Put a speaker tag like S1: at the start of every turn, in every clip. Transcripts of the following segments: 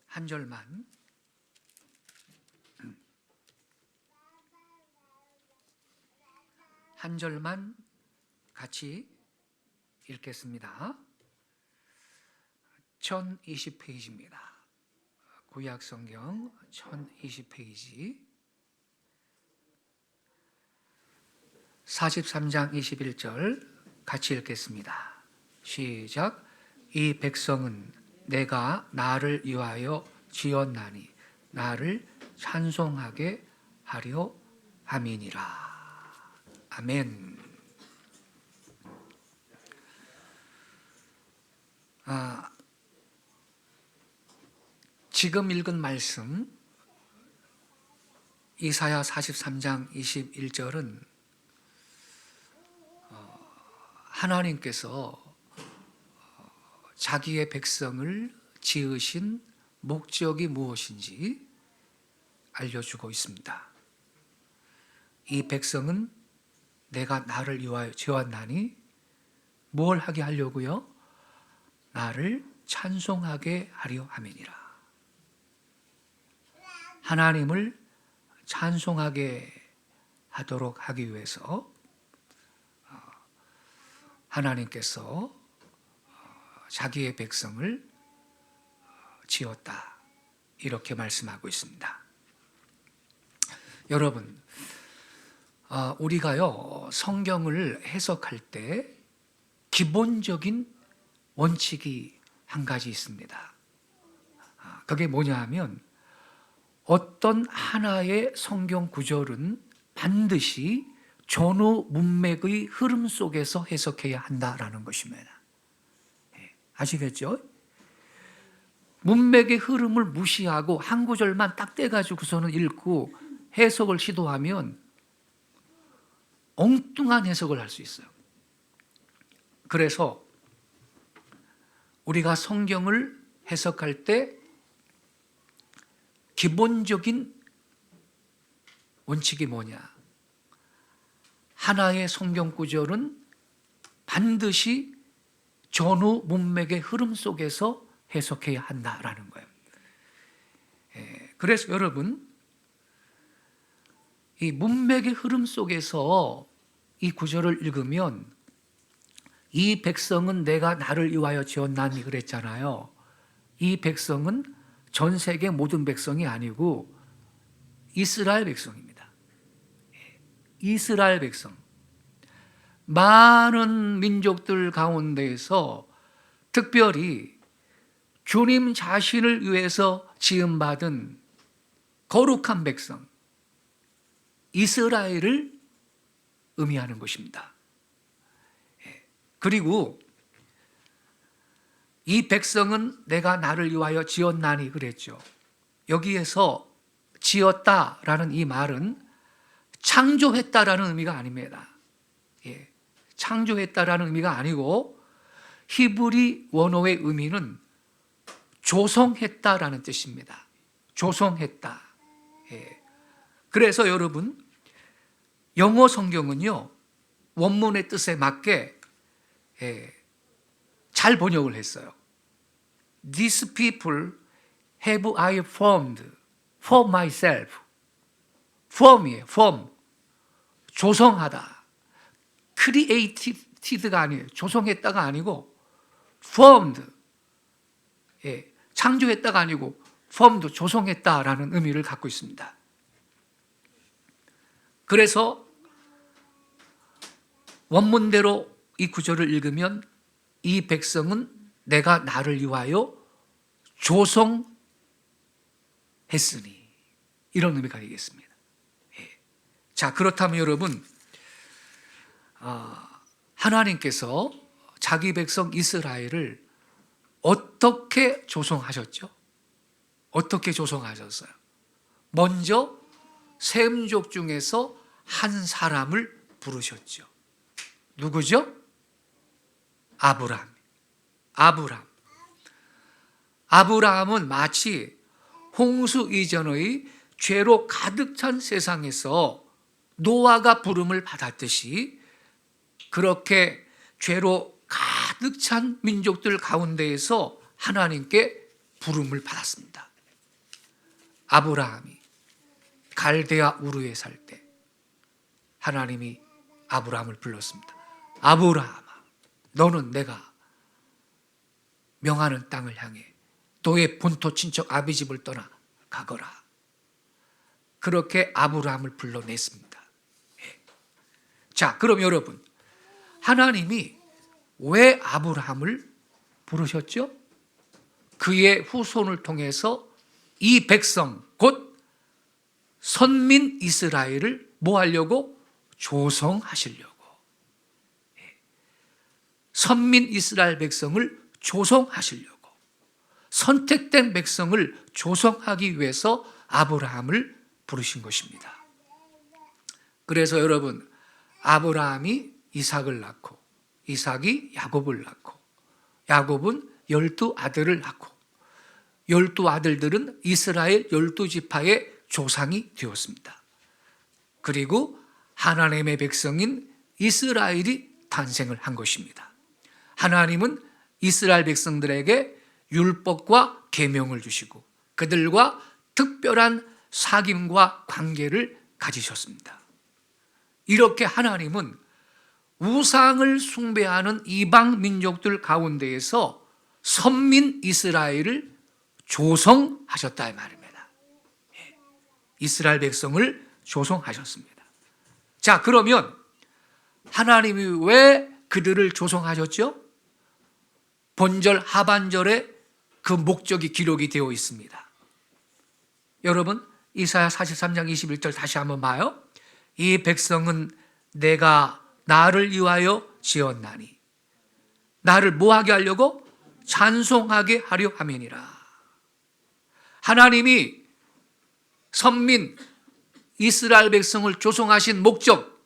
S1: 한 절만 같이 읽겠습니다. 1020페이지입니다. 구약성경 1020페이지 43장 21절 같이 읽겠습니다. 시작. 이 백성은 내가 나를 위하여 지었나니 나를 찬송하게 하려 함이니라. 아멘. 지금 읽은 말씀 이사야 43장 21절은 하나님께서 자기의 백성을 지으신 목적이 무엇인지 알려주고 있습니다. 이 백성은 내가 나를 위하여 지었나니 뭘 하게 하려고요? 나를 찬송하게 하려 함이니라. 하나님을 찬송하게 하도록 하기 위해서 하나님께서 자기의 백성을 지었다, 이렇게 말씀하고 있습니다. 여러분, 우리가요 성경을 해석할 때 기본적인 원칙이 한 가지 있습니다. 그게 뭐냐 하면 어떤 하나의 성경 구절은 반드시 전후 문맥의 흐름 속에서 해석해야 한다라는 것입니다. 아시겠죠? 문맥의 흐름을 무시하고 한 구절만 딱 떼가지고서는 읽고 해석을 시도하면 엉뚱한 해석을 할 수 있어요. 그래서 우리가 성경을 해석할 때 기본적인 원칙이 뭐냐? 하나의 성경 구절은 반드시 전후 문맥의 흐름 속에서 해석해야 한다라는 거예요. 그래서 여러분, 이 문맥의 흐름 속에서 이 구절을 읽으면 이 백성은 내가 나를 위하여 지었나니 그랬잖아요. 이 백성은 전 세계 모든 백성이 아니고 이스라엘 백성입니다. 이스라엘 백성. 많은 민족들 가운데에서 특별히 주님 자신을 위해서 지음받은 거룩한 백성, 이스라엘을 의미하는 것입니다. 그리고 이 백성은 내가 나를 위하여 지었나니 그랬죠. 여기에서 지었다라는 이 말은 창조했다라는 의미가 아닙니다. 창조했다라는 의미가 아니고 히브리 원어의 의미는 조성했다라는 뜻입니다. 조성했다. 그래서 여러분, 영어 성경은요 원문의 뜻에 맞게 잘 번역을 했어요. These people have I formed for myself. form이에요. form. 조성하다. created가 아니에요. 조성했다가 아니고 formed. 창조했다가 아니고 formed, 조성했다라는 의미를 갖고 있습니다. 그래서 원문대로 이 구절을 읽으면 이 백성은 내가 나를 위하여 조성했으니, 이런 의미가 되겠습니다. 자, 그렇다면 여러분, 하나님께서 자기 백성 이스라엘을 어떻게 조성하셨죠? 어떻게 조성하셨어요? 먼저 셈족 중에서 한 사람을 부르셨죠. 누구죠? 아브라함은 마치 홍수 이전의 죄로 가득 찬 세상에서 노아가 부름을 받았듯이 그렇게 죄로 가득 찬 민족들 가운데에서 하나님께 부름을 받았습니다. 아브라함이 갈대아 우르에 살 때 하나님이 아브라함을 불렀습니다. 아브라함아, 너는 내가 명하는 땅을 향해 너의 본토 친척 아비 집을 떠나 가거라. 그렇게 아브라함을 불러냈습니다. 자, 그럼 여러분, 하나님이 왜 아브라함을 부르셨죠? 그의 후손을 통해서 이 백성, 곧 선민 이스라엘을 뭐 하려고? 조성하시려고. 선민 이스라엘 백성을 조성하시려고. 선택된 백성을 조성하기 위해서 아브라함을 부르신 것입니다. 그래서 여러분, 아브라함이 이삭을 낳고 이삭이 야곱을 낳고 야곱은 12아들을 낳고 12아들들은 이스라엘 12지파의 조상이 되었습니다. 그리고 하나님의 백성인 이스라엘이 탄생을 한 것입니다. 하나님은 이스라엘 백성들에게 율법과 계명을 주시고 그들과 특별한 사귐과 관계를 가지셨습니다. 이렇게 하나님은 우상을 숭배하는 이방 민족들 가운데에서 선민 이스라엘을 조성하셨다 이 말입니다. 이스라엘 백성을 조성하셨습니다. 자, 그러면 하나님이 왜 그들을 조성하셨죠? 본절 하반절에 그 목적이 기록이 되어 있습니다. 여러분, 이사야 43장 21절 다시 한번 봐요. 이 백성은 내가 나를 위하여 지었나니 나를 뭐하게 하려고? 찬송하게 하려 함이니라. 하나님이 선민 이스라엘 백성을 조성하신 목적,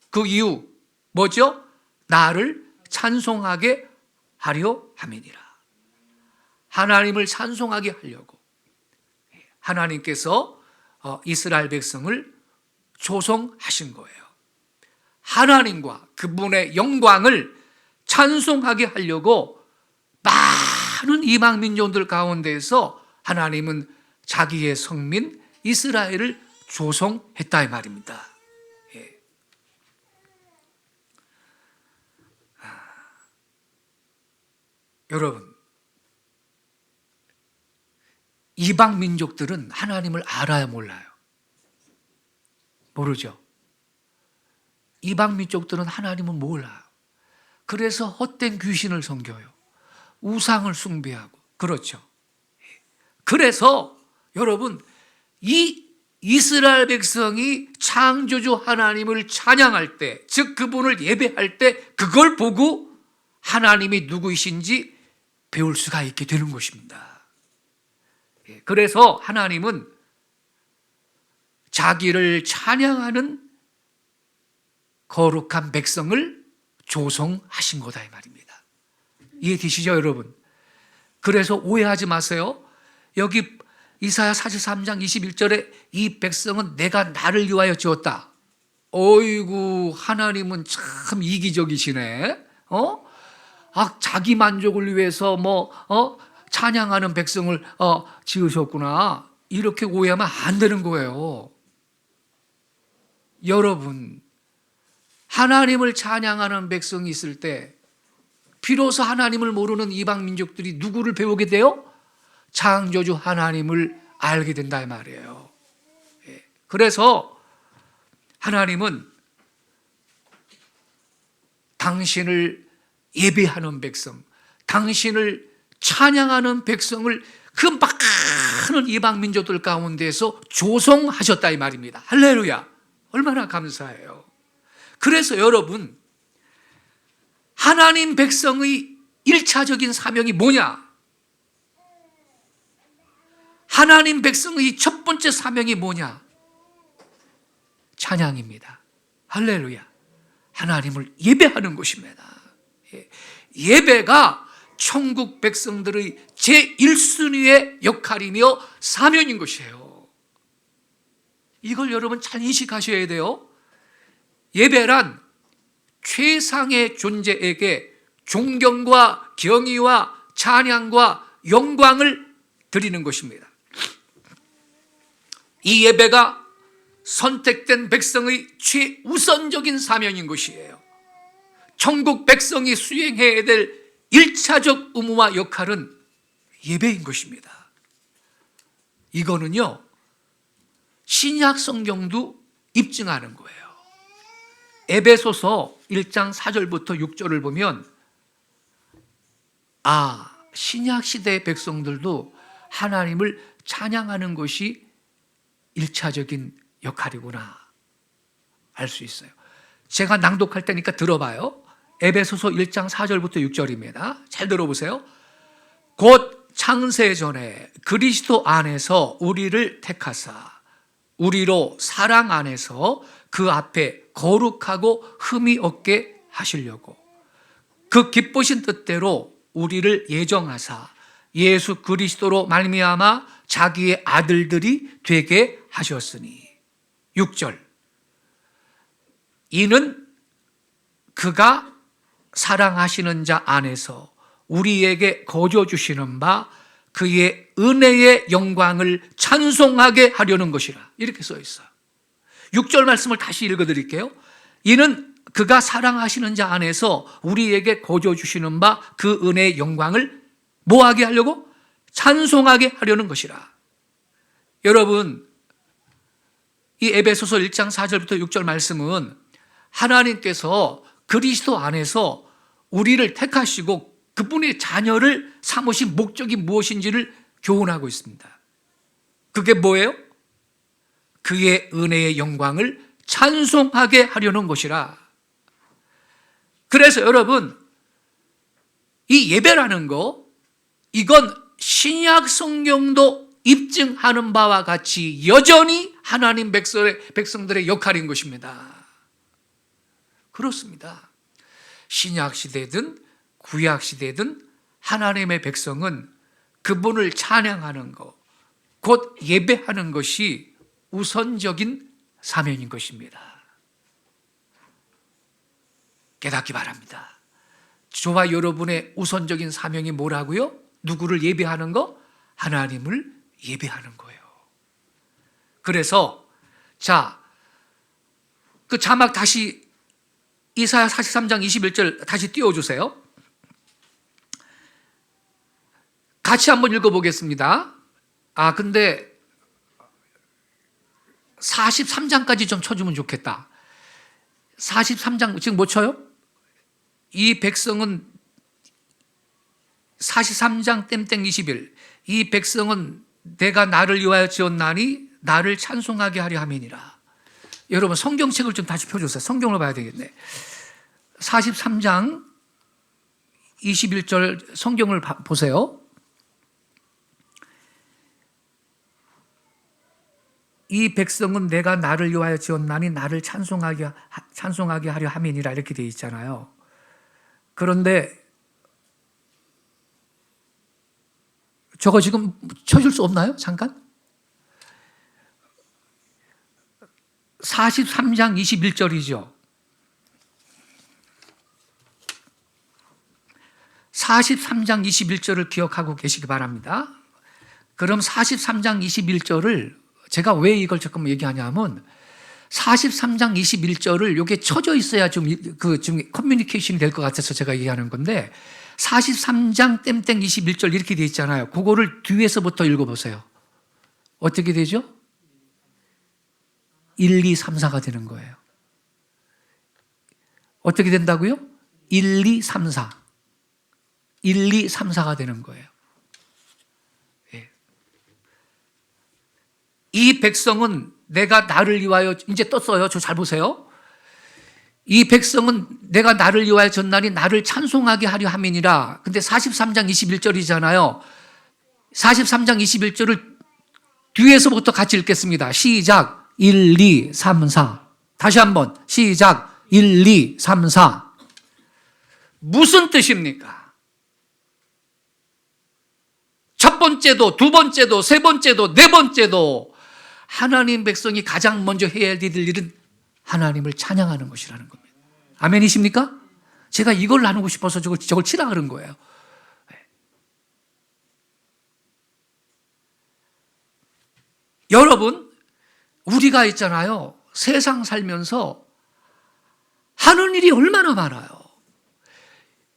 S1: 그 이유 뭐죠? 나를 찬송하게 하려 함이니라. 하나님을 찬송하게 하려고 하나님께서 이스라엘 백성을 조성하신 거예요. 하나님과 그분의 영광을 찬송하게 하려고 많은 이방 민족들 가운데에서 하나님은 자기의 성민 이스라엘을 조성했다 이 말입니다. 여러분, 이방 민족들은 하나님을 알아야 몰라요? 모르죠. 이방 민족들은 하나님은 몰라요. 그래서 헛된 귀신을 섬겨요. 우상을 숭배하고. 그렇죠. 그래서 여러분, 이 이스라엘 백성이 창조주 하나님을 찬양할 때, 즉 그분을 예배할 때 그걸 보고 하나님이 누구이신지 배울 수가 있게 되는 것입니다. 그래서 하나님은 자기를 찬양하는 거룩한 백성을 조성하신 거다 이 말입니다. 이해되시죠, 여러분? 그래서 오해하지 마세요. 여기 이사야 43장 21절에 이 백성은 내가 나를 위하여 지었다. 어이구, 하나님은 참 이기적이시네. 자기 만족을 위해서 찬양하는 백성을 지으셨구나. 이렇게 오해하면 안 되는 거예요. 여러분, 하나님을 찬양하는 백성이 있을 때 비로소 하나님을 모르는 이방 민족들이 누구를 배우게 돼요? 창조주 하나님을 알게 된다 이 말이에요. 그래서 하나님은 당신을 예배하는 백성, 당신을 찬양하는 백성을 그 많은 이방 민족들 가운데서 조성하셨다 이 말입니다. 할렐루야. 얼마나 감사해요. 그래서 여러분, 하나님 백성의 1차적인 사명이 뭐냐? 하나님 백성의 첫 번째 사명이 뭐냐? 찬양입니다. 할렐루야. 하나님을 예배하는 것입니다. 예배가 천국 백성들의 제1순위의 역할이며 사명인 것이에요. 이걸 여러분 잘 인식하셔야 돼요. 예배란 최상의 존재에게 존경과 경의와 찬양과 영광을 드리는 것입니다. 이 예배가 선택된 백성의 최우선적인 사명인 것이에요. 천국 백성이 수행해야 될 1차적 의무와 역할은 예배인 것입니다. 이거는요, 신약 성경도 입증하는 거예요. 에베소서 1장 4절부터 6절을 보면 신약 시대의 백성들도 하나님을 찬양하는 것이 1차적인 역할이구나 알 수 있어요. 제가 낭독할 테니까 들어봐요. 에베소서 1장 4절부터 6절입니다. 잘 들어보세요. 곧 창세 전에 그리스도 안에서 우리를 택하사 우리로 사랑 안에서 그 앞에 거룩하고 흠이 없게 하시려고 그 기쁘신 뜻대로 우리를 예정하사 예수 그리스도로 말미암아 자기의 아들들이 되게 하셨으니 6절 이는 그가 사랑하시는 자 안에서 우리에게 거저 주시는 바 그의 은혜의 영광을 찬송하게 하려는 것이라 이렇게 써 있어요. 6절 말씀을 다시 읽어드릴게요. 이는 그가 사랑하시는 자 안에서 우리에게 거저 주시는 바 그 은혜의 영광을 뭐하게 하려고? 찬송하게 하려는 것이라. 여러분, 이 에베소서 1장 4절부터 6절 말씀은 하나님께서 그리스도 안에서 우리를 택하시고 그분의 자녀를 삼으신 목적이 무엇인지를 교훈하고 있습니다. 그게 뭐예요? 그의 은혜의 영광을 찬송하게 하려는 것이라. 그래서 여러분, 이 예배라는 거, 이건 신약 성경도 입증하는 바와 같이 여전히 하나님 백성들의 역할인 것입니다. 그렇습니다. 신약 시대든 구약 시대든 하나님의 백성은 그분을 찬양하는 것, 곧 예배하는 것이 우선적인 사명인 것입니다. 깨닫기 바랍니다. 저와 여러분의 우선적인 사명이 뭐라고요? 누구를 예배하는 거? 하나님을 예배하는 거예요. 그래서 그 자막 다시 이사야 43장 21절 다시 띄워주세요. 같이 한번 읽어보겠습니다. 근데 43장까지 좀 쳐주면 좋겠다. 43장 지금 못 쳐요? 이 백성은 43장 땜땡 21. 이 백성은 내가 나를 위하여 지었나니 나를 찬송하게 하려 함이니라. 여러분 성경책을 좀 다시 펴주세요. 성경을 봐야 되겠네. 43장 21절 성경을 보세요. 이 백성은 내가 나를 위하여 지었나니 나를 찬송하게 하려 함이니라 이렇게 되어 있잖아요. 그런데 저거 지금 쳐줄 수 없나요? 잠깐. 43장 21절이죠. 43장 21절을 기억하고 계시기 바랍니다. 그럼 43장 21절을 제가 왜 이걸 잠깐만 얘기하냐면 43장 21절을 이게 쳐져 있어야 좀 커뮤니케이션이 될 것 같아서 제가 얘기하는 건데 43장 땜땡 21절 이렇게 돼 있잖아요. 그거를 뒤에서부터 읽어보세요. 어떻게 되죠? 1, 2, 3, 4가 되는 거예요. 어떻게 된다고요? 1, 2, 3, 4. 1, 2, 3, 4가 되는 거예요. 예. 이 백성은 내가 나를 위하여 이제 떴어요. 저 잘 보세요. 이 백성은 내가 나를 위하여 졌나니 나를 찬송하게 하려 함이니라. 근데 43장 21절이잖아요. 43장 21절을 뒤에서부터 같이 읽겠습니다. 시작. 1, 2, 3, 4. 다시 한번 시작. 1, 2, 3, 4. 무슨 뜻입니까? 첫 번째도 두 번째도 세 번째도 네 번째도 하나님 백성이 가장 먼저 해야 될 일은 하나님을 찬양하는 것이라는 겁니다. 아멘이십니까? 제가 이걸 나누고 싶어서 저걸 치라 그런 거예요. 여러분, 우리가 있잖아요. 세상 살면서 하는 일이 얼마나 많아요.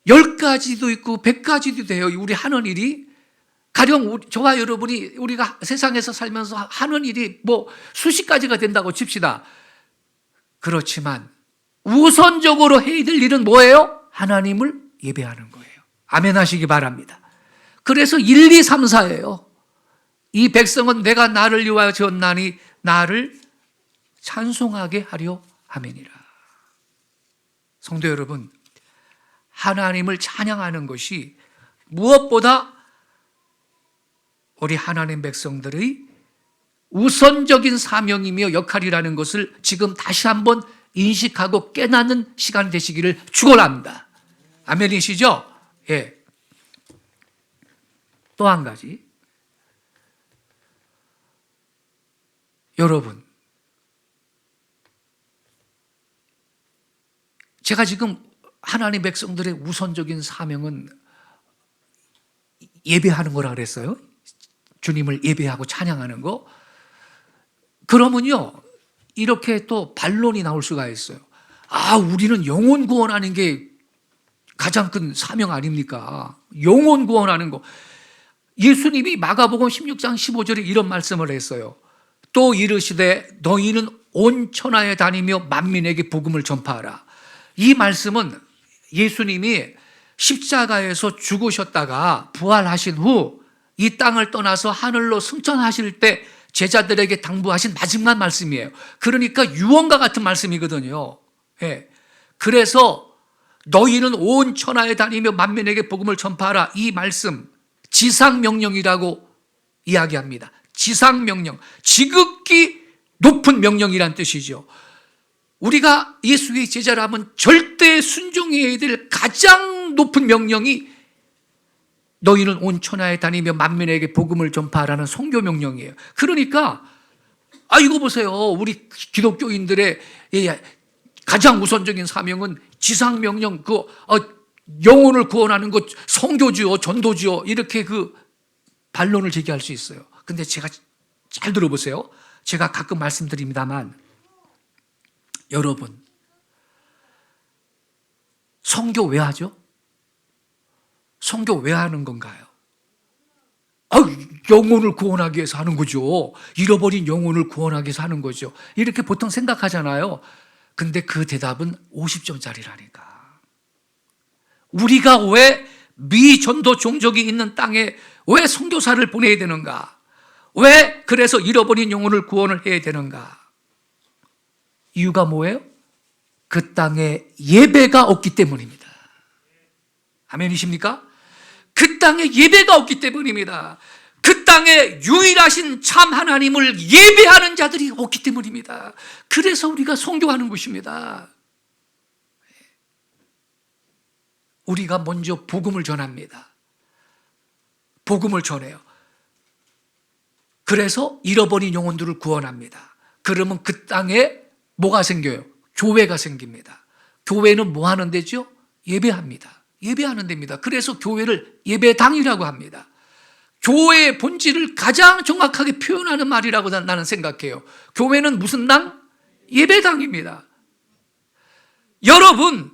S1: 10가지도 있고 100가지도 돼요. 우리 하는 일이. 가령 저와 여러분이 우리가 세상에서 살면서 하는 일이 뭐 수십 가지가 된다고 칩시다. 그렇지만 우선적으로 해야 될 일은 뭐예요? 하나님을 예배하는 거예요. 아멘 하시기 바랍니다. 그래서 1, 2, 3, 4예요. 이 백성은 내가 나를 위하여 지었나니 나를 찬송하게 하려 함이니라. 성도 여러분, 하나님을 찬양하는 것이 무엇보다 우리 하나님 백성들의 우선적인 사명이며 역할이라는 것을 지금 다시 한번 인식하고 깨닫는 시간 되시기를 축원합니다. 아멘이시죠? 예. 또 한 가지. 여러분, 제가 지금 하나님 백성들의 우선적인 사명은 예배하는 거라 그랬어요. 주님을 예배하고 찬양하는 거. 그러면요, 이렇게 또 반론이 나올 수가 있어요. 아, 우리는 영혼 구원하는 게 가장 큰 사명 아닙니까? 영혼 구원하는 거. 예수님이 마가복음 16장 15절에 이런 말씀을 했어요. 또 이르시되 너희는 온 천하에 다니며 만민에게 복음을 전파하라. 이 말씀은 예수님이 십자가에서 죽으셨다가 부활하신 후 이 땅을 떠나서 하늘로 승천하실 때 제자들에게 당부하신 마지막 말씀이에요. 그러니까 유언과 같은 말씀이거든요. 예. 그래서 너희는 온 천하에 다니며 만민에게 복음을 전파하라. 이 말씀 지상명령이라고 이야기합니다. 지상명령, 지극히 높은 명령이란 뜻이죠. 우리가 예수의 제자라면 절대 순종해야 될 가장 높은 명령이 너희는 온 천하에 다니며 만민에게 복음을 전파하라는 선교 명령이에요. 그러니까 이거 보세요. 우리 기독교인들의 가장 우선적인 사명은 지상명령, 영혼을 구원하는 것, 선교지요, 전도지요, 이렇게 반론을 제기할 수 있어요. 근데 제가 잘 들어보세요. 제가 가끔 말씀드립니다만, 여러분, 선교 왜 하죠? 선교 왜 하는 건가요? 영혼을 구원하기 위해서 하는 거죠. 잃어버린 영혼을 구원하기 위해서 하는 거죠. 이렇게 보통 생각하잖아요. 근데 그 대답은 50점짜리라니까. 우리가 왜 미전도 종족이 있는 땅에 왜 선교사를 보내야 되는가? 왜 그래서 잃어버린 영혼을 구원을 해야 되는가? 이유가 뭐예요? 그 땅에 예배가 없기 때문입니다. 아멘이십니까? 그 땅에 예배가 없기 때문입니다. 그 땅에 유일하신 참 하나님을 예배하는 자들이 없기 때문입니다. 그래서 우리가 선교하는 것입니다. 우리가 먼저 복음을 전합니다. 복음을 전해요. 그래서 잃어버린 영혼들을 구원합니다. 그러면 그 땅에 뭐가 생겨요? 교회가 생깁니다. 교회는 뭐 하는 데죠? 예배합니다. 예배하는 데입니다. 그래서 교회를 예배당이라고 합니다. 교회의 본질을 가장 정확하게 표현하는 말이라고 나는 생각해요. 교회는 무슨 당? 예배당입니다. 여러분,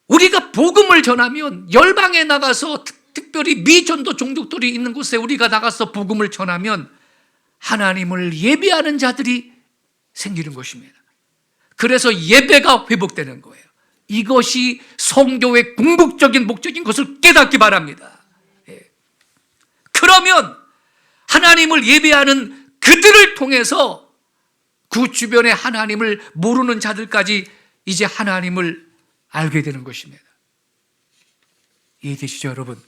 S1: 우리가 복음을 전하면 열방에 나가서 특별히 미전도 종족들이 있는 곳에 우리가 나가서 복음을 전하면 하나님을 예배하는 자들이 생기는 것입니다. 그래서 예배가 회복되는 거예요. 이것이 선교의 궁극적인 목적인 것을 깨닫기 바랍니다. 그러면 하나님을 예배하는 그들을 통해서 그 주변에 하나님을 모르는 자들까지 이제 하나님을 알게 되는 것입니다. 이해되시죠, 여러분?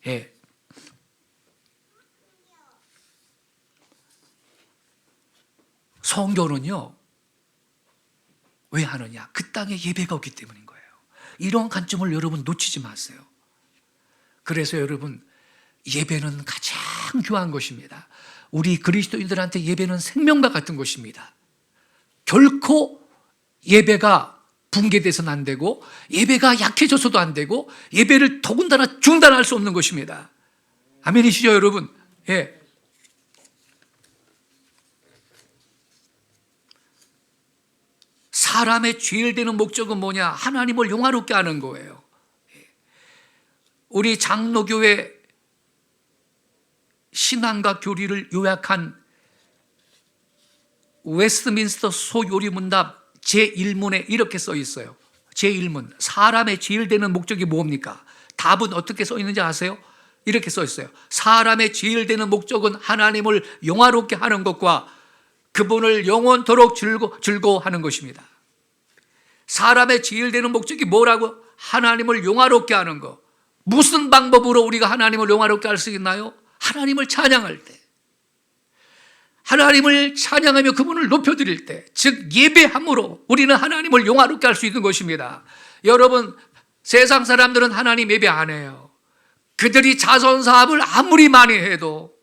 S1: 예. 선교는요, 왜 하느냐? 그 땅에 예배가 없기 때문인 거예요. 이런 관점을 여러분 놓치지 마세요. 그래서 여러분, 예배는 가장 귀한 것입니다. 우리 그리스도인들한테 예배는 생명과 같은 것입니다. 결코 예배가 붕괴돼서는 안 되고 예배가 약해져서도 안 되고 예배를 더군다나 중단할 수 없는 것입니다. 아멘이시죠, 여러분? 예. 사람의 제일 되는 목적은 뭐냐? 하나님을 영화롭게 하는 거예요. 우리 장로교회 신앙과 교리를 요약한 웨스트민스터 소요리문답 제1문에 이렇게 써 있어요. 제1문, 사람의 제일 되는 목적이 뭡니까? 답은 어떻게 써 있는지 아세요? 이렇게 써 있어요. 사람의 제일 되는 목적은 하나님을 영화롭게 하는 것과 그분을 영원토록 즐거워하는 것입니다. 사람의 제일 되는 목적이 뭐라고? 하나님을 영화롭게 하는 것. 무슨 방법으로 우리가 하나님을 영화롭게 할 수 있나요? 하나님을 찬양할 때, 하나님을 찬양하며 그분을 높여드릴 때, 즉 예배함으로 우리는 하나님을 영화롭게 할 수 있는 것입니다. 여러분, 세상 사람들은 하나님 예배 안 해요. 그들이 자선사업을 아무리 많이 해도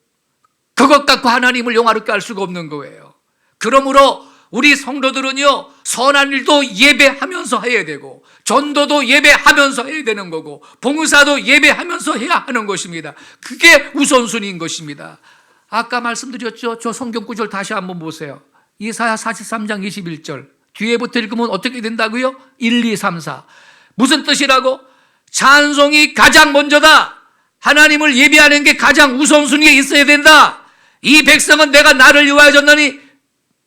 S1: 그것 갖고 하나님을 영화롭게 할 수가 없는 거예요. 그러므로 우리 성도들은요, 선한 일도 예배하면서 해야 되고, 전도도 예배하면서 해야 되는 거고, 봉사도 예배하면서 해야 하는 것입니다. 그게 우선순위인 것입니다. 아까 말씀드렸죠? 저 성경 구절 다시 한번 보세요. 이사야 43장 21절. 뒤에부터 읽으면 어떻게 된다고요? 1, 2, 3, 4. 무슨 뜻이라고? 찬송이 가장 먼저다. 하나님을 예배하는 게 가장 우선순위에 있어야 된다. 이 백성은 내가 나를 위하여 졌나니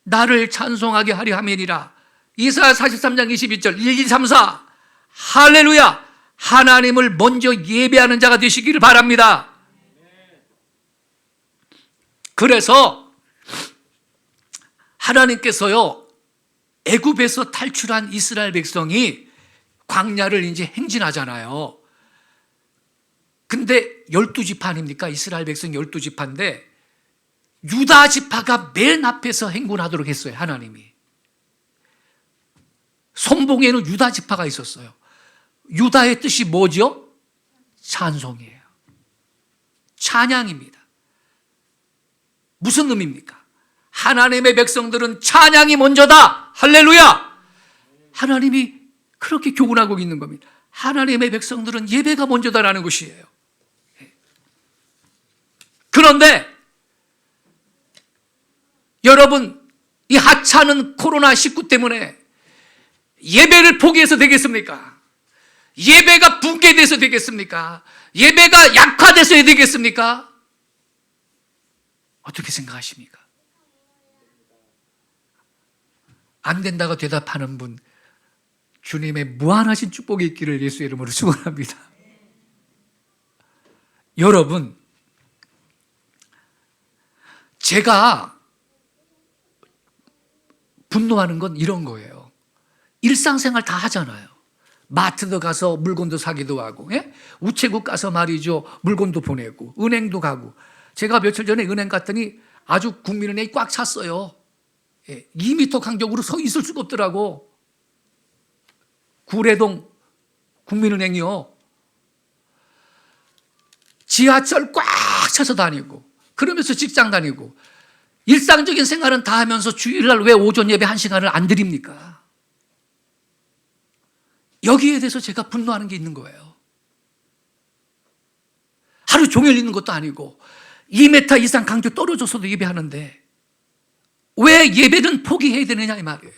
S1: 나를 찬송하게 하려 함이니라. 이사야 43장 22절 1, 2, 3, 4. 할렐루야. 하나님을 먼저 예배하는 자가 되시기를 바랍니다. 그래서 하나님께서요, 애굽에서 탈출한 이스라엘 백성이 광야를 이제 행진하잖아요. 근데 12지파 아닙니까? 이스라엘 백성 12지파인데 유다 지파가 맨 앞에서 행군하도록 했어요. 하나님이. 선봉에는 유다 지파가 있었어요. 유다의 뜻이 뭐죠? 찬송이에요. 찬양입니다. 무슨 의미입니까? 하나님의 백성들은 찬양이 먼저다. 할렐루야. 하나님이 그렇게 교훈하고 있는 겁니다. 하나님의 백성들은 예배가 먼저다라는 것이에요. 그런데 여러분, 이 하찮은 코로나19 때문에 예배를 포기해서 되겠습니까? 예배가 붕괴돼서 되겠습니까? 예배가 약화돼서 되겠습니까? 어떻게 생각하십니까? 안 된다고 대답하는 분, 주님의 무한하신 축복이 있기를 예수의 이름으로 축원합니다. 여러분, 제가 분노하는 건 이런 거예요. 일상생활 다 하잖아요. 마트도 가서 물건도 사기도 하고, 예? 우체국 가서 말이죠, 물건도 보내고, 은행도 가고. 제가 며칠 전에 은행 갔더니 아주 국민은행이 꽉 찼어요. 예, 2m 간격으로 서 있을 수가 없더라고. 구례동 국민은행이요. 지하철 꽉 차서 다니고, 그러면서 직장 다니고, 일상적인 생활은 다 하면서 주일날 왜 오전 예배 1시간을 안 드립니까? 여기에 대해서 제가 분노하는 게 있는 거예요. 하루 종일 있는 것도 아니고 2m 이상 간격 떨어져서도 예배하는데 왜 예배는 포기해야 되느냐 이 말이에요.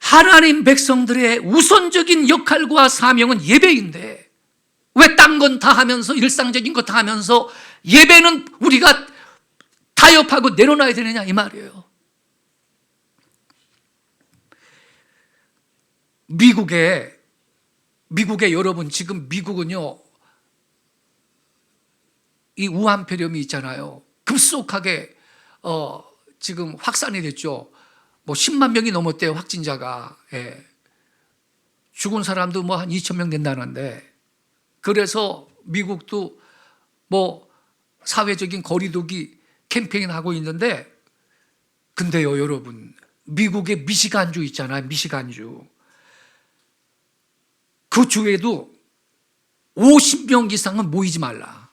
S1: 하나님 백성들의 우선적인 역할과 사명은 예배인데 왜 딴 건 다 하면서, 일상적인 거 다 하면서 예배는 우리가 타협하고 내려놔야 되느냐 이 말이에요. 미국에 여러분, 지금 미국은요, 이 우한폐렴이 있잖아요. 급속하게 지금 확산이 됐죠. 뭐 10만 명이 넘었대요, 확진자가. 예. 죽은 사람도 뭐 한 2천 명 된다는데, 그래서 미국도 뭐 사회적인 거리두기 캠페인 하고 있는데, 근데요 여러분, 미국의 미시간주 있잖아요. 미시간주. 그 주에도 50명 이상은 모이지 말라,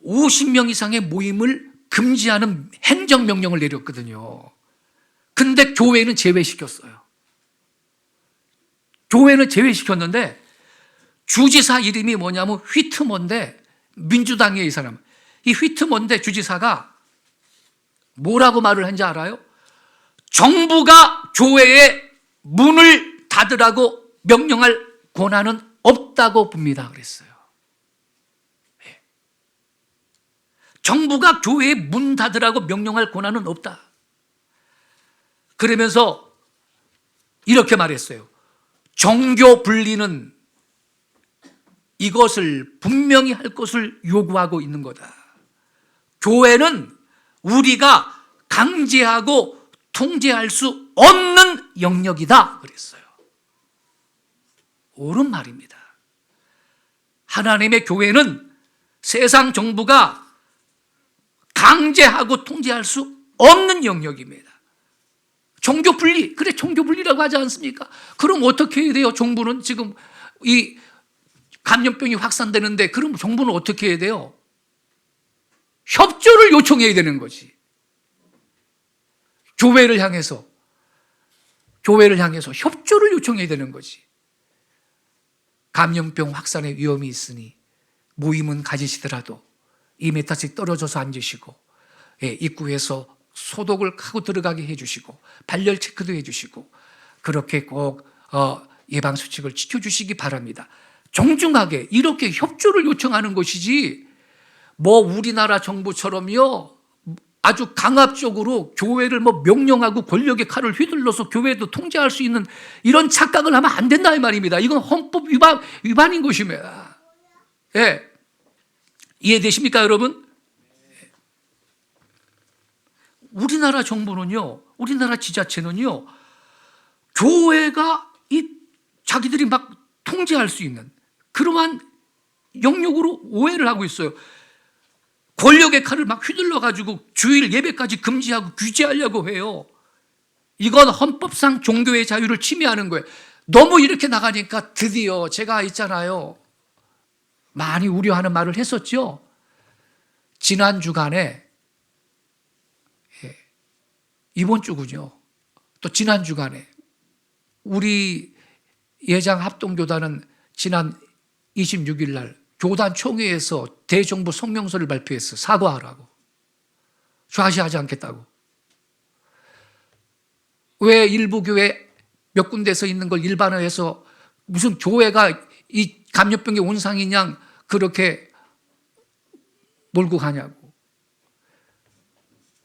S1: 50명 이상의 모임을 금지하는 행정명령을 내렸거든요. 근데 교회는 제외시켰어요. 교회는 제외시켰는데 주지사 이름이 뭐냐면 휘트먼데, 민주당의 이 사람, 이 휘트먼데 주지사가 뭐라고 말을 한지 알아요? 정부가 교회에 문을 닫으라고 명령할 권한은 없다고 봅니다. 그랬어요. 예. 정부가 교회에 문 닫으라고 명령할 권한은 없다. 그러면서 이렇게 말했어요. 종교 분리는 이것을 분명히 할 것을 요구하고 있는 거다. 교회는 우리가 강제하고 통제할 수 없는 영역이다. 그랬어요. 옳은 말입니다. 하나님의 교회는 세상 정부가 강제하고 통제할 수 없는 영역입니다. 종교 분리, 그래 종교 분리라고 하지 않습니까? 그럼 어떻게 해야 돼요? 정부는 지금 이 감염병이 확산되는데 그럼 정부는 어떻게 해야 돼요? 협조를 요청해야 되는 거지. 교회를 향해서 협조를 요청해야 되는 거지. 감염병 확산의 위험이 있으니 모임은 가지시더라도 2m씩 떨어져서 앉으시고, 예, 입구에서 소독을 하고 들어가게 해주시고 발열 체크도 해주시고 그렇게 꼭 예방수칙을 지켜주시기 바랍니다. 정중하게 이렇게 협조를 요청하는 것이지, 뭐 우리나라 정부처럼요 아주 강압적으로 교회를 뭐 명령하고 권력의 칼을 휘둘러서 교회도 통제할 수 있는 이런 착각을 하면 안 된다 이 말입니다. 이건 헌법 위반인 것입니다. 예. 이해되십니까, 여러분? 우리나라 정부는요, 우리나라 지자체는요, 교회가 자기들이 막 통제할 수 있는 그러한 영역으로 오해를 하고 있어요. 권력의 칼을 막 휘둘러가지고 주일 예배까지 금지하고 규제하려고 해요. 이건 헌법상 종교의 자유를 침해하는 거예요. 너무 이렇게 나가니까 드디어 제가 있잖아요, 많이 우려하는 말을 했었죠. 지난 주간에, 이번 주군요. 또 지난 주간에 우리 예장 합동교단은 지난 26일 날 교단 총회에서 대정부 성명서를 발표했어. 사과하라고. 좌시하지 않겠다고. 왜 일부 교회 몇 군데서 있는 걸 일반화해서 무슨 교회가 이 감염병의 온상인 양 그렇게 몰고 가냐고.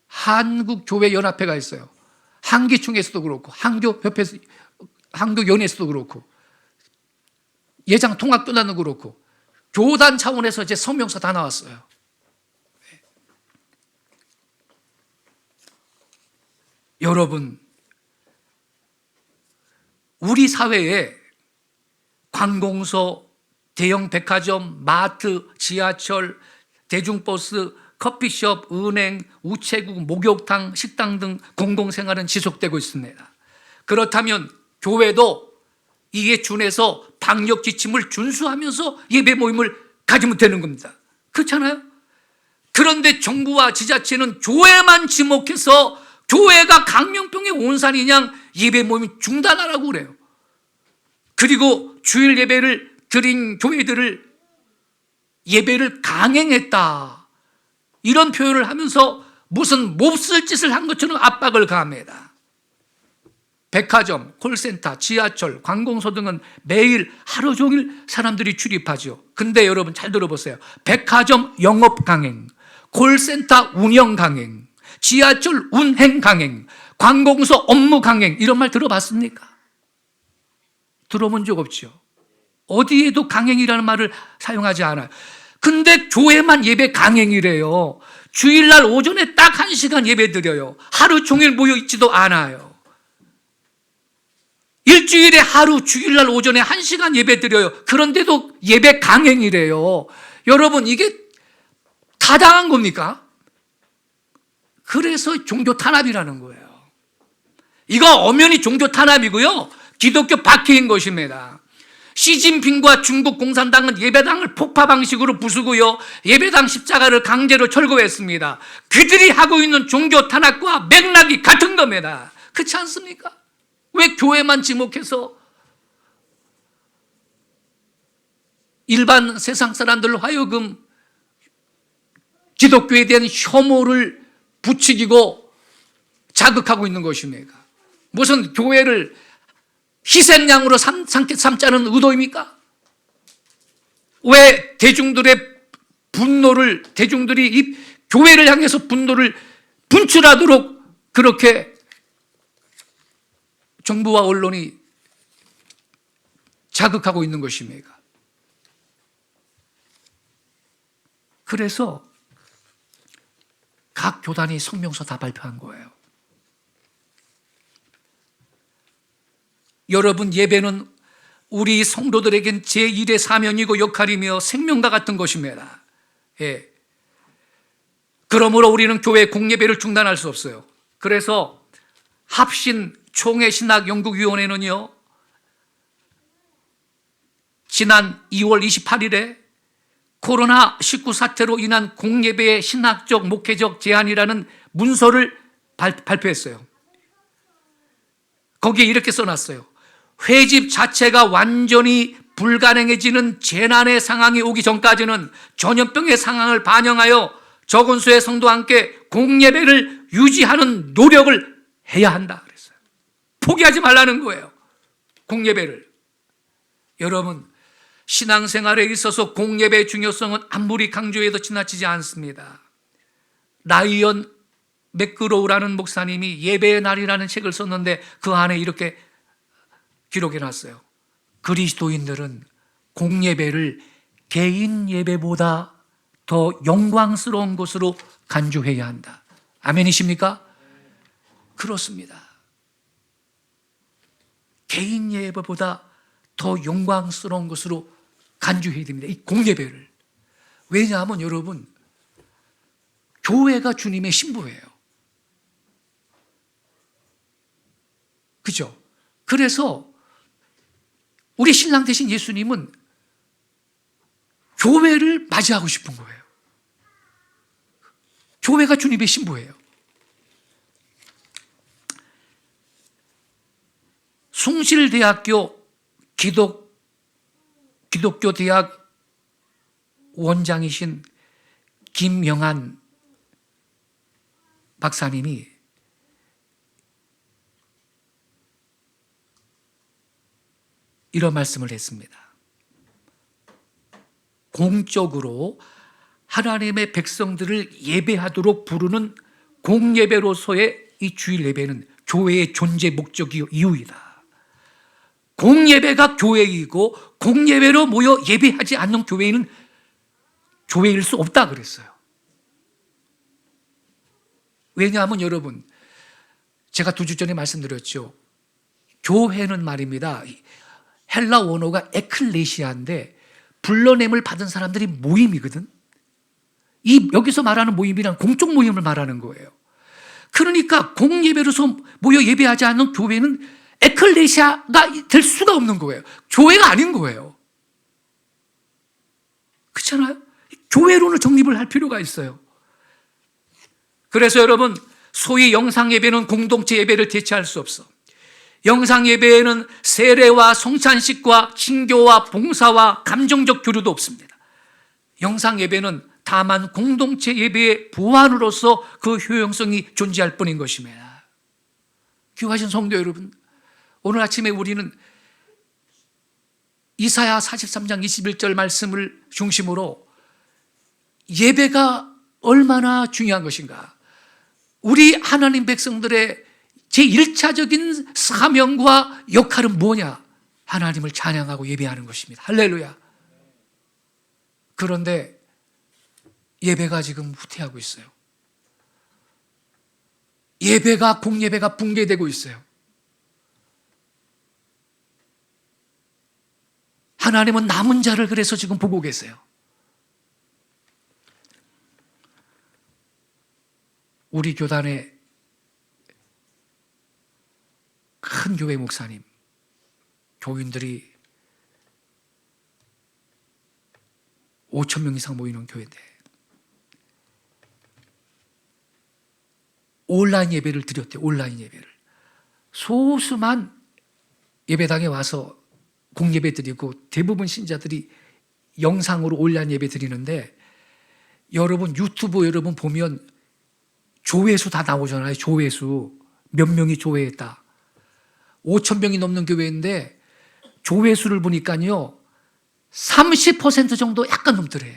S1: 한국교회연합회가 있어요. 한기총에서도 그렇고 한교연에서도 그렇고 예장통합교단도 그렇고 교단 차원에서 이제 성명서 다 나왔어요. 여러분, 우리 사회에 관공서, 대형 백화점, 마트, 지하철, 대중버스, 커피숍, 은행, 우체국, 목욕탕, 식당 등 공공생활은 지속되고 있습니다. 그렇다면 교회도 이에 준해서 방역 지침을 준수하면서 예배 모임을 가지면 되는 겁니다. 그렇잖아요? 그런데 정부와 지자체는 교회만 지목해서 교회가 감염병의 온산인 양 예배 모임 중단하라고 그래요. 그리고 주일 예배를 드린 교회들을 예배를 강행했다, 이런 표현을 하면서 무슨 몹쓸 짓을 한 것처럼 압박을 가합니다. 백화점, 콜센터, 지하철, 관공서 등은 매일 하루 종일 사람들이 출입하죠. 근데 여러분 잘 들어보세요. 백화점 영업 강행, 콜센터 운영 강행, 지하철 운행 강행, 관공서 업무 강행, 이런 말 들어봤습니까? 들어본 적 없죠. 어디에도 강행이라는 말을 사용하지 않아요. 근데 교회만 예배 강행이래요. 주일날 오전에 딱 1시간 예배 드려요. 하루 종일 모여 있지도 않아요. 일주일에 하루 주일날 오전에 1시간 예배 드려요. 그런데도 예배 강행이래요. 여러분, 이게 타당한 겁니까? 그래서 종교 탄압이라는 거예요. 이거 엄연히 종교 탄압이고요, 기독교 박해인 것입니다. 시진핑과 중국 공산당은 예배당을 폭파 방식으로 부수고요, 예배당 십자가를 강제로 철거했습니다. 그들이 하고 있는 종교 탄압과 맥락이 같은 겁니다. 그렇지 않습니까? 왜 교회만 지목해서 일반 세상 사람들로 하여금 기독교에 대한 혐오를 부추기고 자극하고 있는 것입니까? 무슨 교회를 희생양으로 삼자는 의도입니까? 왜 대중들이 이 교회를 향해서 분노를 분출하도록 그렇게 정부와 언론이 자극하고 있는 것입니까? 그래서 각 교단이 성명서 다 발표한 거예요. 여러분, 예배는 우리 성도들에겐 제1의 사명이고 역할이며 생명과 같은 것입니다. 예. 그러므로 우리는 교회 공예배를 중단할 수 없어요. 그래서 합신 총회신학연구위원회는요, 지난 2월 28일에 코로나19 사태로 인한 공예배의 신학적, 목회적 제한이라는 문서를 발표했어요. 거기에 이렇게 써놨어요. 회집 자체가 완전히 불가능해지는 재난의 상황이 오기 전까지는 전염병의 상황을 반영하여 적은 수의 성도와 함께 공예배를 유지하는 노력을 해야 한다 그랬어요. 포기하지 말라는 거예요. 공예배를. 여러분, 신앙생활에 있어서 공예배의 중요성은 아무리 강조해도 지나치지 않습니다. 라이언 맥그로우라는 목사님이 예배의 날이라는 책을 썼는데 그 안에 이렇게 기록해놨어요. 그리스도인들은 공예배를 개인 예배보다 더 영광스러운 것으로 간주해야 한다. 아멘이십니까? 그렇습니다. 개인 예배보다 더 영광스러운 것으로 간주해야 됩니다. 이 공예배를. 왜냐하면 여러분, 교회가 주님의 신부예요. 그죠? 그래서 우리 신랑 되신 예수님은 교회를 맞이하고 싶은 거예요. 교회가 주님의 신부예요. 숭실대학교 기독교 대학 원장이신 김영한 박사님이 이런 말씀을 했습니다. 공적으로 하나님의 백성들을 예배하도록 부르는 공예배로서의 이 주일 예배는 교회의 존재 목적이요 이유이다. 공예배가 교회이고 공예배로 모여 예배하지 않는 교회는 교회일 수 없다 그랬어요. 왜냐하면 여러분, 제가 2주 전에 말씀드렸죠. 교회는 말입니다, 헬라 원어가 에클레시아인데 불러냄을 받은 사람들이 모임이거든. 여기서 말하는 모임이란 공적 모임을 말하는 거예요. 그러니까 공예배로서 모여 예배하지 않는 교회는 에클레시아가 될 수가 없는 거예요. 교회가 아닌 거예요. 그렇잖아요? 교회로는 정립을 할 필요가 있어요. 그래서 여러분, 소위 영상 예배는 공동체 예배를 대체할 수 없어. 영상 예배에는 세례와 성찬식과 친교와 봉사와 감정적 교류도 없습니다. 영상 예배는 다만 공동체 예배의 보완으로서 그 효용성이 존재할 뿐인 것입니다. 귀하신 성도 여러분, 오늘 아침에 우리는 이사야 43장 21절 말씀을 중심으로 예배가 얼마나 중요한 것인가, 우리 하나님 백성들의 제1차적인 사명과 역할은 뭐냐? 하나님을 찬양하고 예배하는 것입니다. 할렐루야. 그런데 예배가 지금 후퇴하고 있어요. 예배가, 공예배가 붕괴되고 있어요. 하나님은 남은 자를 그래서 지금 보고 계세요. 우리 교단의 큰 교회 목사님, 교인들이 5,000명 이상 모이는 교회인데 온라인 예배를 드렸대요. 온라인 예배를. 소수만 예배당에 와서 공예배 드리고 대부분 신자들이 영상으로 온라인 예배 드리는데, 여러분 유튜브 여러분 보면 조회수 다 나오잖아요. 조회수 몇 명이 조회했다. 5천 명이 넘는 교회인데 조회수를 보니까요 30% 정도 약간 넘더래.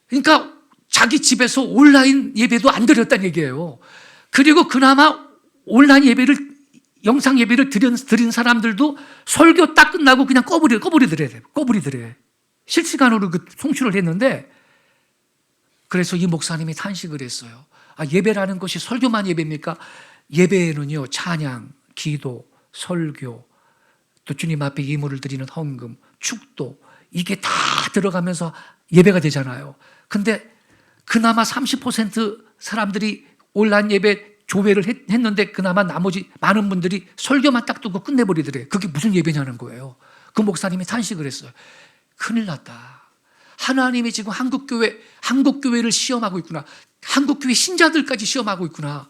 S1: 그러니까 자기 집에서 온라인 예배도 안 드렸다는 얘기예요. 그리고 그나마 온라인 예배를 영상 예배를 드린 사람들도 설교 딱 끝나고 그냥 꺼버리더래. 실시간으로 그 송출을 했는데, 그래서 이 목사님이 탄식을 했어요. 예배라는 것이 설교만 예배입니까? 예배에는요 찬양, 기도, 설교, 또 주님 앞에 예물을 드리는 헌금, 축도, 이게 다 들어가면서 예배가 되잖아요. 근데 그나마 30% 사람들이 온라인 예배 조회를 했는데 그나마 나머지 많은 분들이 설교만 딱 듣고 끝내버리더래. 그게 무슨 예배냐는 거예요. 그 목사님이 탄식을 했어요. 큰일 났다. 하나님이 지금 한국교회를 시험하고 있구나. 한국교회 신자들까지 시험하고 있구나.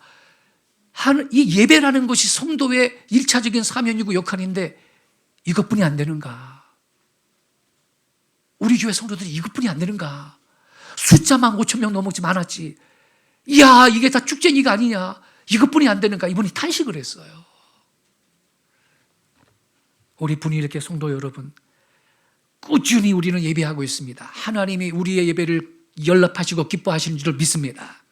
S1: 이 예배라는 것이 성도의 1차적인 사명이고 역할인데 이것뿐이 안 되는가? 우리 교회 성도들이 이것뿐이 안 되는가? 숫자만 5천 명 넘지 많았지. 이야, 이게 다 축제니가 아니냐? 이것뿐이 안 되는가? 이분이 탄식을 했어요. 우리 분위기의 성도 여러분, 꾸준히 우리는 예배하고 있습니다. 하나님이 우리의 예배를 연락하시고 기뻐하시는 줄을 믿습니다.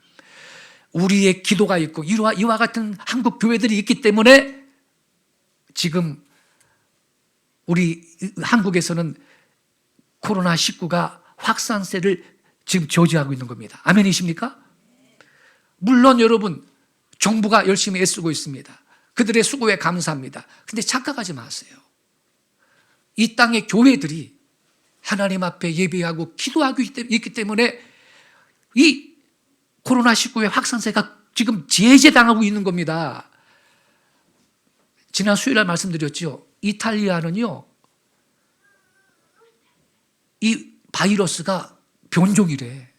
S1: 우리의 기도가 있고 이와 같은 한국 교회들이 있기 때문에 지금 우리 한국에서는 코로나19가 확산세를 지금 저지하고 있는 겁니다. 아멘이십니까? 물론 여러분, 정부가 열심히 애쓰고 있습니다. 그들의 수고에 감사합니다. 근데 착각하지 마세요. 이 땅의 교회들이 하나님 앞에 예배하고 기도하고 있기 때문에 이 코로나19의 확산세가 지금 제재당하고 있는 겁니다. 지난 수요일날 말씀드렸죠. 이탈리아는요, 이 바이러스가 변종이래.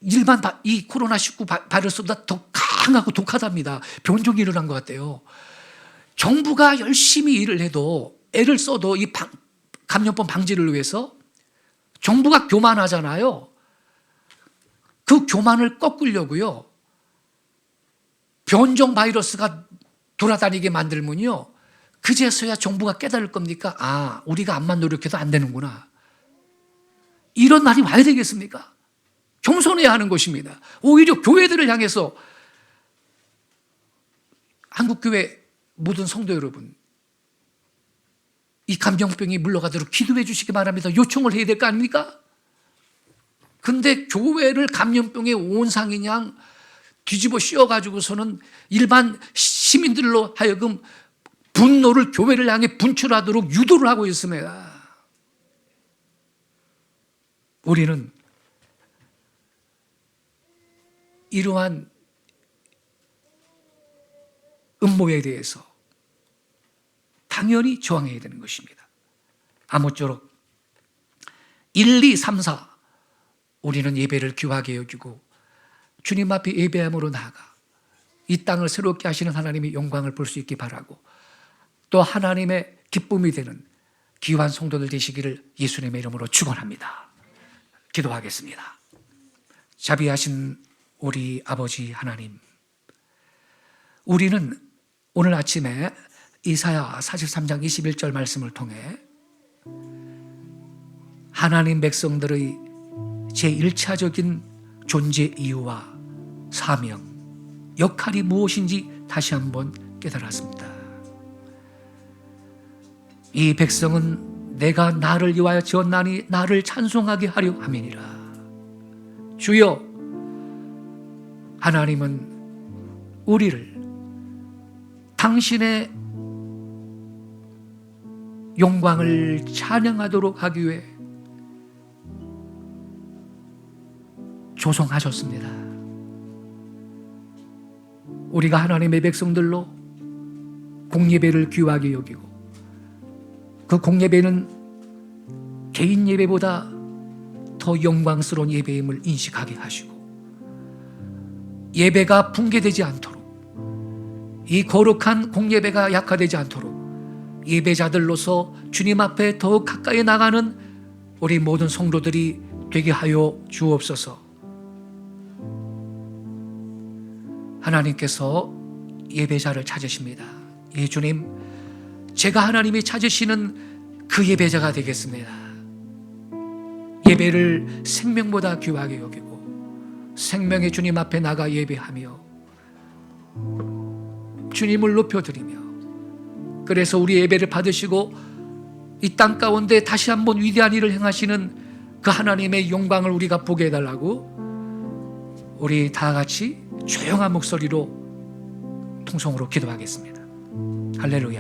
S1: 일반 이 코로나19 바이러스보다 더 강하고 독하답니다. 변종이 일어난 것 같아요. 정부가 열심히 일을 해도, 애를 써도 이 감염병 방지를 위해서 정부가 교만하잖아요. 그 교만을 꺾으려고요, 변종 바이러스가 돌아다니게 만들면요, 그제서야 정부가 깨달을 겁니까? 우리가 암만 노력해도 안 되는구나. 이런 날이 와야 되겠습니까? 겸손해야 하는 것입니다. 오히려 교회들을 향해서 한국교회 모든 성도 여러분, 이 감염병이 물러가도록 기도해 주시기 바랍니다. 요청을 해야 될 거 아닙니까? 근데 교회를 감염병의 온상인 양 뒤집어 씌워가지고서는 일반 시민들로 하여금 분노를 교회를 향해 분출하도록 유도를 하고 있습니다. 우리는 이러한 음모에 대해서 당연히 저항해야 되는 것입니다. 아무쪼록 1, 2, 3, 4 우리는 예배를 귀하게 여기고 주님 앞에 예배함으로 나아가 이 땅을 새롭게 하시는 하나님의 영광을 볼 수 있기 바라고, 또 하나님의 기쁨이 되는 귀한 성도들 되시기를 예수님의 이름으로 축원합니다. 기도하겠습니다. 자비하신 우리 아버지 하나님, 우리는 오늘 아침에 이사야 43장 21절 말씀을 통해 하나님 백성들의 제1차적인 존재 이유와 사명, 역할이 무엇인지 다시 한번 깨달았습니다. 이 백성은 내가 나를 위하여 지었나니 나를 찬송하게 하려 함이니라. 주여, 하나님은 우리를 당신의 영광을 찬양하도록 하기 위해 조성하셨습니다. 우리가 하나님의 백성들로 공예배를 귀하게 여기고, 그 공예배는 개인 예배보다 더 영광스러운 예배임을 인식하게 하시고, 예배가 붕괴되지 않도록, 이 거룩한 공예배가 약화되지 않도록 예배자들로서 주님 앞에 더욱 가까이 나가는 우리 모든 성도들이 되게 하여 주옵소서. 하나님께서 예배자를 찾으십니다. 예, 주님, 제가 하나님이 찾으시는 그 예배자가 되겠습니다. 예배를 생명보다 귀하게 여기고 생명의 주님 앞에 나가 예배하며 주님을 높여드리며, 그래서 우리 예배를 받으시고 이 땅 가운데 다시 한번 위대한 일을 행하시는 그 하나님의 영광을 우리가 보게 해달라고 우리 다 같이 조용한 목소리로 통성으로 기도하겠습니다. 할렐루야.